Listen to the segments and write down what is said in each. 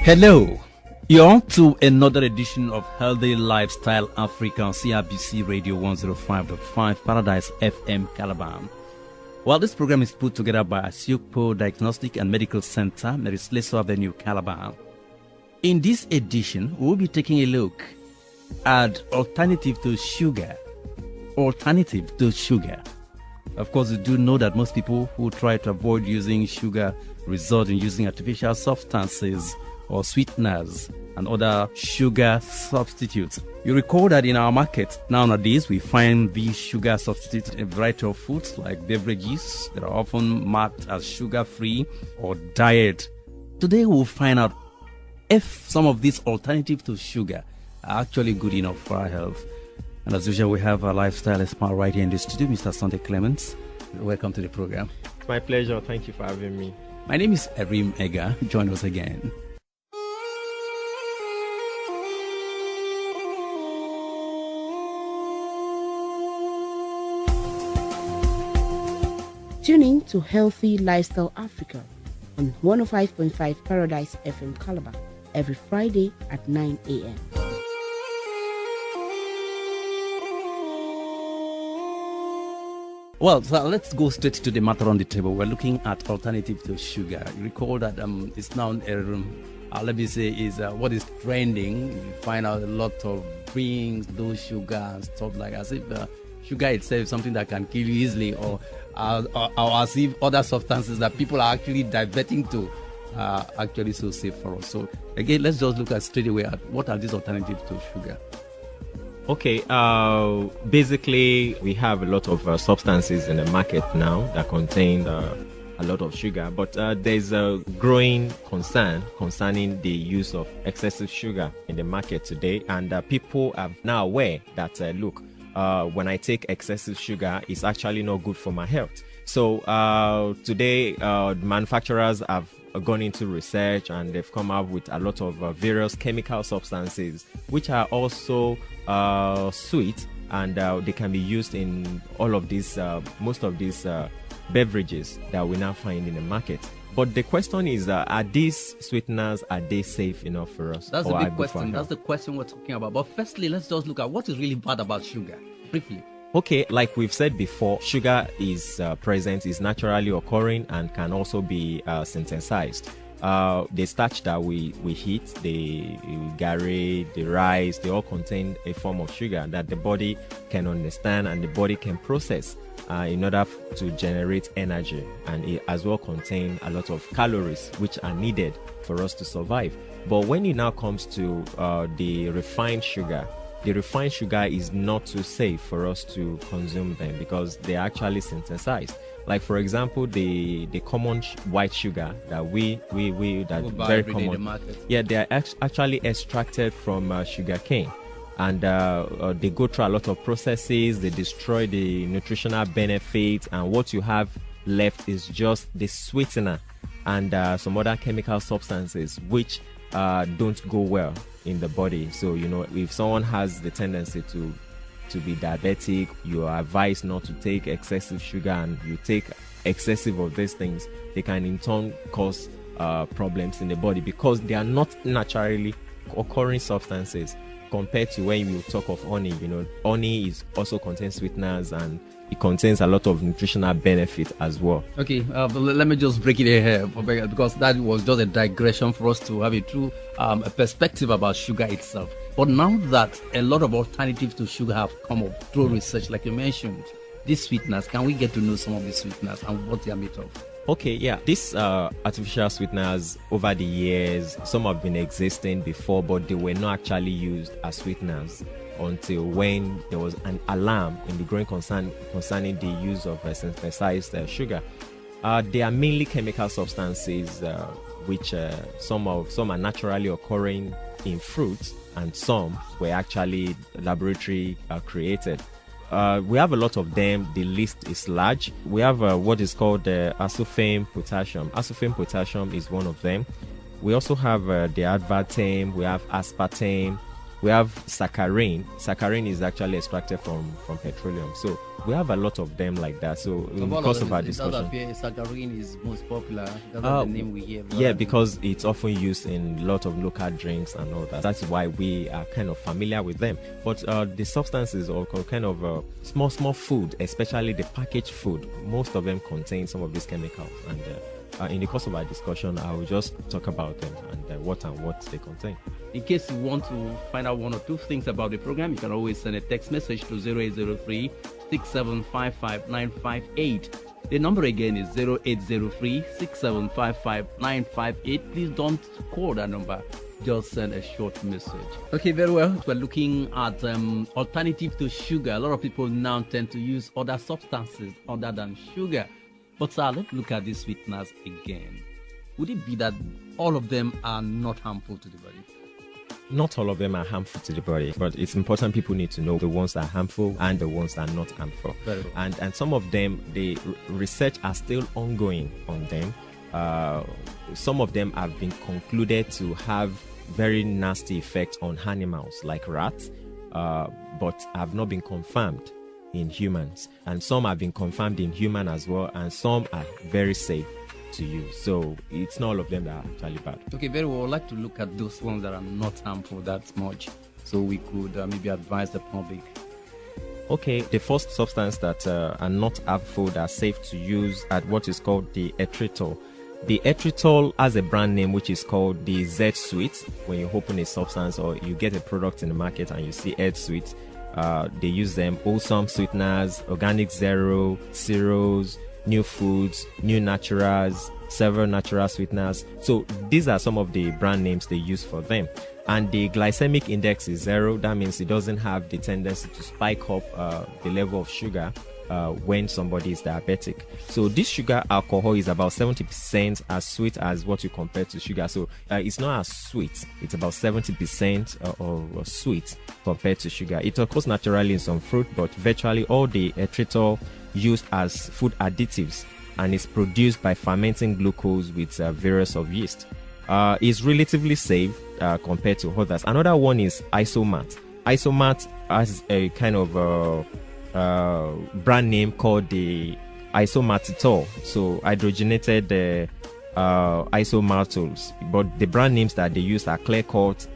Hello, you're on to another edition of Healthy Lifestyle Africa on CRBC Radio 105.5 Paradise FM Calabar. Well, this program is put together by Asiokpo Diagnostic and Medical Center, Mary Slessor Avenue, Calabar. In this edition, we'll be taking a look at alternative to sugar. Alternative to sugar. Of course, you do know that most people who try to avoid using sugar resort in using artificial substances or sweeteners and other sugar substitutes. You recall that in our market nowadays, we find these sugar substitutes in a variety of foods like beverages that are often marked as sugar-free or diet. Today, we'll find out if some of these alternatives to sugar are actually good enough for our health. And as usual, we have our lifestyle expert right here in the studio, Mr. Sunday Clements. Welcome to the program. It's my pleasure. Thank you for having me. My name is Erim Ega. Join us again. Tune in to Healthy Lifestyle Africa on 105.5 Paradise FM Calabar every Friday at 9 a.m. Well, so let's go straight to the matter on the table. We're looking at alternative to sugar. You recall that it's now, let me say, is what is trending. You find out a lot of drinks, low sugar and stuff like as if sugar itself is something that can kill you easily, or as if other substances that people are actually diverting to are actually so safe for us. So again, let's just look at straight away at what are these alternatives to sugar. Okay, basically we have a lot of substances in the market now that contain a lot of sugar, but there's a growing concern concerning the use of excessive sugar in the market today, and people are now aware that look, when I take excessive sugar, it's actually not good for my health. So today, manufacturers have gone into research and they've come up with a lot of various chemical substances which are also sweet, and they can be used in all of these, most of these beverages that we now find in the market. But the question is, are these sweeteners, are they safe enough for us? That's the big question. That's the question we're talking about. But firstly, let's just look at what is really bad about sugar, briefly. Okay, like we've said before, sugar is present, is naturally occurring, and can also be synthesized. The starch that we eat, the gari, the rice, they all contain a form of sugar that the body can understand and the body can process in order to generate energy, and it as well contain a lot of calories which are needed for us to survive. But when it now comes to the refined sugar is not too safe for us to consume them because they are actually synthesized. Like for example, the common white sugar that we that very common. In the market. Yeah, they are actually extracted from sugar cane, and they go through a lot of processes. They destroy the nutritional benefits, and what you have left is just the sweetener and some other chemical substances which don't go well in the body. So if someone has the tendency to be diabetic, you are advised not to take excessive sugar, and you take excessive of these things, they can in turn cause problems in the body because they are not naturally occurring substances compared to when you talk of honey. Honey is also contains sweeteners, and it contains a lot of nutritional benefit as well. Okay, let me just break it here because that was just a digression for us to have a true a perspective about sugar itself. But now that a lot of alternatives to sugar have come up through research, like you mentioned, these sweeteners, can we get to know some of these sweeteners and what they are made of? Okay, yeah. These artificial sweeteners, over the years, some have been existing before, but they were not actually used as sweeteners until when there was an alarm in the growing concern concerning the use of synthesized sugar. They are mainly chemical substances, which some are naturally occurring in fruits, and some were actually laboratory created. We have a lot of them. The list is large. We have what is called aspartame potassium. Aspartame potassium is one of them. We also have the aspartame. We have aspartame. We We have saccharin. Saccharin is actually extracted from petroleum. So we have a lot of them like that. So because of our discussion, saccharin is most popular. That's the name we hear. Yeah, because it's often used in a lot of local drinks and all that. That's why we are kind of familiar with them. But the substances or kind of small food, especially the packaged food, most of them contain some of these chemicals. And in the course of our discussion, I will just talk about them and what they contain. In case you want to find out one or two things about the program, you can always send a text message to 0803 6755 958. The number again is 0803 6755 958. Please don't call that number. Just send a short message. Okay, very well. We're looking at alternative to sugar. A lot of people now tend to use other substances other than sugar. But sir, let's look at these sweeteners again. Would it be that all of them are not harmful to the body? Not all of them are harmful to the body, but it's important people need to know the ones that are harmful and the ones that are not harmful. Very well. And some of them, the research are still ongoing on them. Some of them have been concluded to have very nasty effects on animals like rats, but have not been confirmed in humans. And some have been confirmed in human as well, and some are very safe to use. So it's not all of them that are actually bad. Okay, very well. I'd like to look at those ones that are not harmful that much, so we could maybe advise the public. Okay, the first substance that are not harmful that are safe to use at what is called the erythritol. The erythritol has a brand name which is called the Z Sweet. When you open a substance or you get a product in the market and you see Z Sweet, they use them. Wholesome Sweeteners, Organic Zero, Cereals, New Foods, New Naturals, several natural sweeteners. So these are some of the brand names they use for them. And the glycemic index is 0. That means it doesn't have the tendency to spike up the level of sugar when somebody is diabetic. So this sugar alcohol is about 70% as sweet as what you compare to sugar. So it's not as sweet. It's about 70% or sweet compared to sugar. It occurs naturally in some fruit, but virtually all the erythritol used as food additives and is produced by fermenting glucose with various of yeast. Is relatively safe compared to others. Another one is isomat. Isomat has a kind of brand name called the isomaltitol, so hydrogenated isomaltols, but the brand names that they use are clear-cut,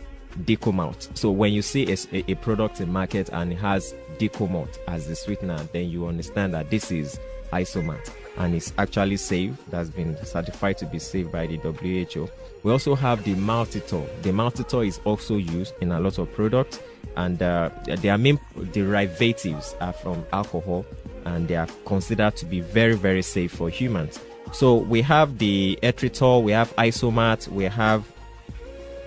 Decomalt. So when you see a product in market and it has Decomalt as the sweetener, then you understand that this is isomat and it's actually safe. That's been certified to be safe by the WHO. We also have the maltitol. The maltitol is also used in a lot of products, and their main derivatives are from alcohol, and they are considered to be very, very safe for humans. So we have the erythritol, we have isomat, we have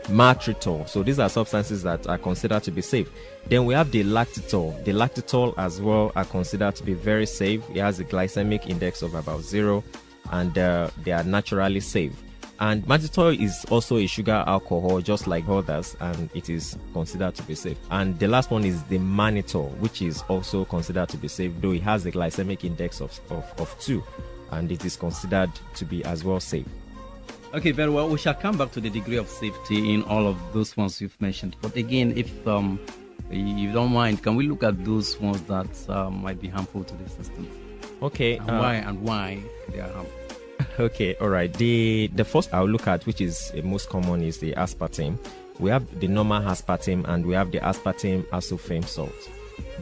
maltitol. So these are substances that are considered to be safe. Then we have the lactitol. The lactitol as well are considered to be very safe. It has a glycemic index of about 0, and they are naturally safe. And maltitol is also a sugar alcohol just like others, and it is considered to be safe. And the last one is the mannitol, which is also considered to be safe, though it has a glycemic index of 2, and it is considered to be as well safe. Okay, very well. We shall come back to the degree of safety in all of those ones you've mentioned. But again, if you don't mind, can we look at those ones that might be harmful to the system? Okay. And why they are harmful? Okay, all right. The first I'll look at, which is the most common, is the aspartame. We have the normal aspartame and we have the aspartame acesulfame salt.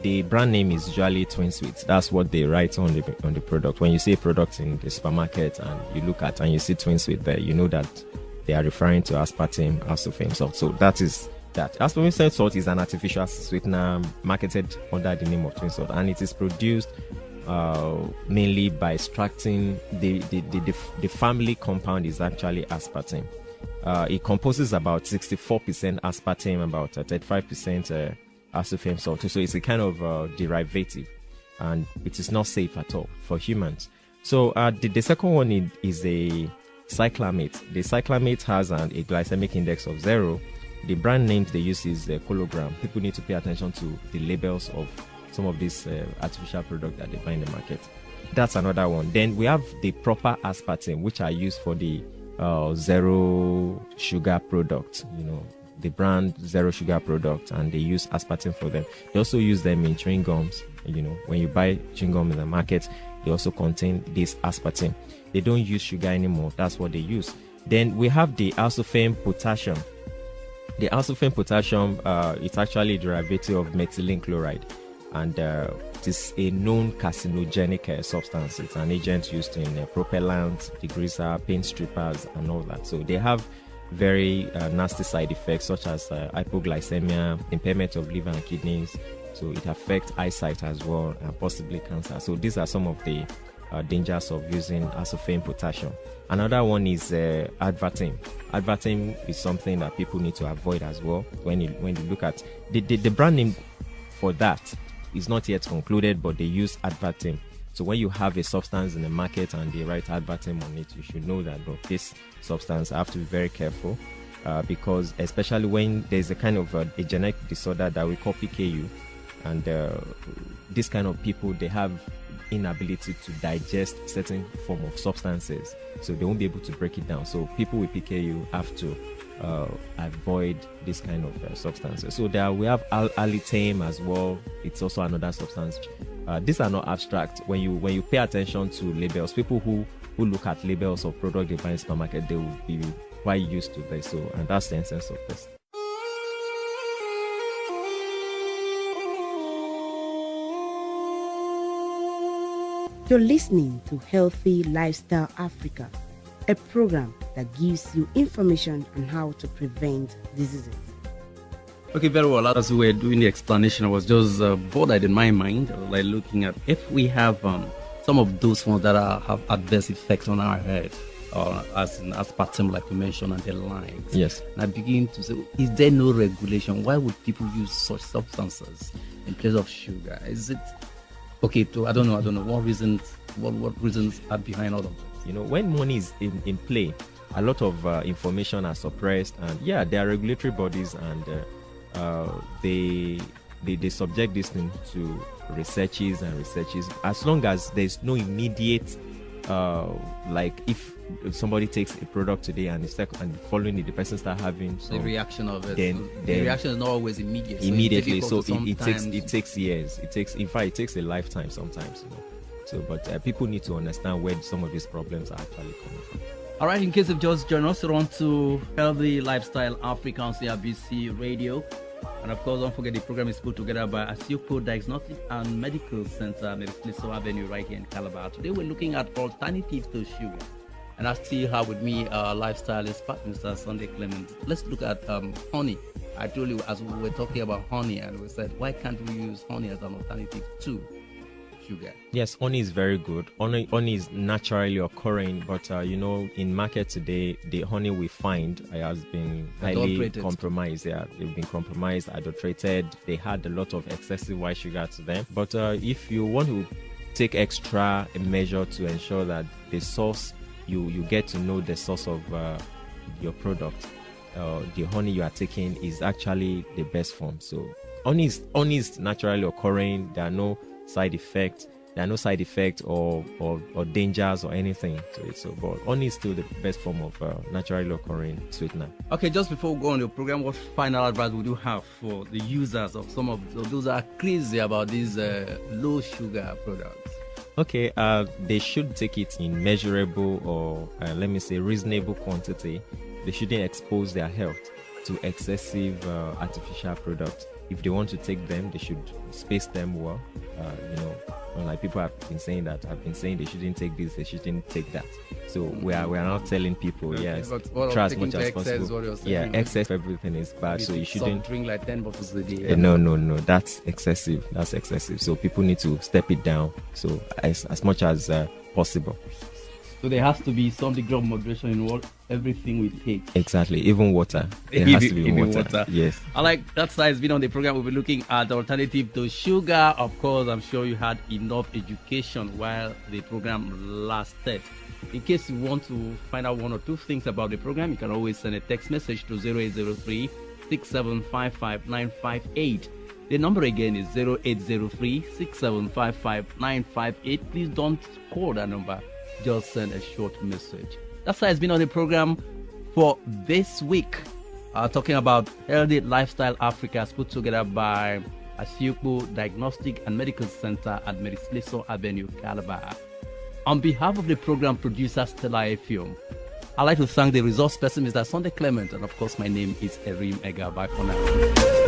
The brand name is usually Twin Sweets. That's what they write on the product. When you see a product in the supermarket and you look at and you see Twin Sweet there, you know that they are referring to aspartame acesulfame salt. So that is that. Aspartame salt is an artificial sweetener marketed under the name of Twin Salt, and it is produced mainly by extracting the family compound is actually aspartame. It composes about 64% aspartame, about 35% acesulfame salt. So it's a kind of derivative, and it is not safe at all for humans. So the second one is a cyclamate. The cyclamate has a glycemic index of 0. The brand name they use is Cologram. People need to pay attention to the labels of some of these artificial products that they buy in the market. That's another one. Then we have the proper aspartame, which are used for the zero sugar products, the brand Zero Sugar product, and they use aspartame for them. They also use them in chewing gums. When you buy chewing gum in the market, they also contain this aspartame. They don't use sugar anymore. That's what they use. Then we have the alsophen potassium. The alsophen potassium, it's actually a derivative of methylene chloride, and it is a known carcinogenic substance. It's an agent used in propellants, degreaser, paint strippers, and all that. So they have very nasty side effects such as hypoglycemia, impairment of liver and kidneys. So it affects eyesight as well, and possibly cancer. So these are some of the dangers of using alsophen potassium. Another one is advertame. Advertame is something that people need to avoid as well. When you look at the brand name for that is not yet concluded, but they use advertame. So when you have a substance in the market and they write advertame on it, you should know that this substance, I have to be very careful, because especially when there's a kind of a genetic disorder that we call PKU, and this kind of people, they have inability to digest certain form of substances, so they won't be able to break it down. So people with PKU have to avoid this kind of substances. So we have alitame as well. It's also another substance. These are not abstract. When you pay attention to labels, people who look at labels of product they buy in supermarket, they will be quite used to this. So, and that's the essence of this. You're listening to Healthy Lifestyle Africa, a program that gives you information on how to prevent diseases. Okay, very well. As we were doing the explanation, I was just bothered in my mind, like looking at if we have some of those ones that have adverse effects on our health, or as in aspartame, like you mentioned, and the likes. Yes. And I begin to say, is there no regulation? Why would people use such substances in place of sugar? Is it okay? I don't know. What reasons are behind all of this? When money is in play, a lot of information are suppressed, and there are regulatory bodies, and they subject this thing to researches. As long as there's no immediate, like if somebody takes a product today and following it, the person start having the reaction of it. Then the reaction is not always immediate. Immediately, so it takes years. It takes a lifetime sometimes. So, but people need to understand where some of these problems are actually coming from. All right, in case of just joining us, on to Healthy Lifestyle Africa on CRBC Radio. And of course, don't forget the program is put together by Asiopro Diagnostic and Medical Center, Merifliso Avenue, right here in Calabar. Today, we're looking at alternatives to sugar. And I still have with me lifestyle expert, Mr. Sunday Clement. Let's look at honey. I told you, as we were talking about honey, and we said, why can't we use honey as an alternative to sugar? Yes, honey is very good. Honey is naturally occurring, but in market today, the honey we find has been highly compromised. Yeah, they've been compromised, adulterated. They had a lot of excessive white sugar to them. But if you want to take extra measure to ensure that the source, you get to know the source of your product, the honey you are taking is actually the best form. So honey is naturally occurring. There are no side effects. Or dangers or anything to it. So, but honey is still the best form of naturally occurring sweetener. Okay, just before we go on the program, what final advice would you have for the users of some of those that are crazy about these low sugar products? Okay, they should take it in measurable or reasonable quantity. They shouldn't expose their health to excessive artificial products. If they want to take them, they should space them well. Like people have been saying that. I've been saying they shouldn't take this, they shouldn't take that. So we are not telling people, yes, try as much as possible. Yeah, excess of everything is bad. So you shouldn't drink like 10 bottles a day. No, that's excessive. So people need to step it down. So as much as possible. So there has to be some degree of moderation in everything we take. Exactly, even water. There has to be water. Yes. I like that size. Been on the program, we'll be looking at the alternative to sugar. Of course, I'm sure you had enough education while the program lasted. In case you want to find out one or two things about the program, you can always send a text message to 0803 6755 958. The number again is 0803 6755 958. Please don't call that number. Just send a short message. That's why it's been on the program for this week. talking about Healthy Lifestyle Africa, put together by Asiukpo Diagnostic and Medical Center at Merisleso Avenue, Calabar. On behalf of the program producer Stella Effium, I'd like to thank the resource person, Mr. Sunday Clement, and of course my name is Erim Ega. Bye for now.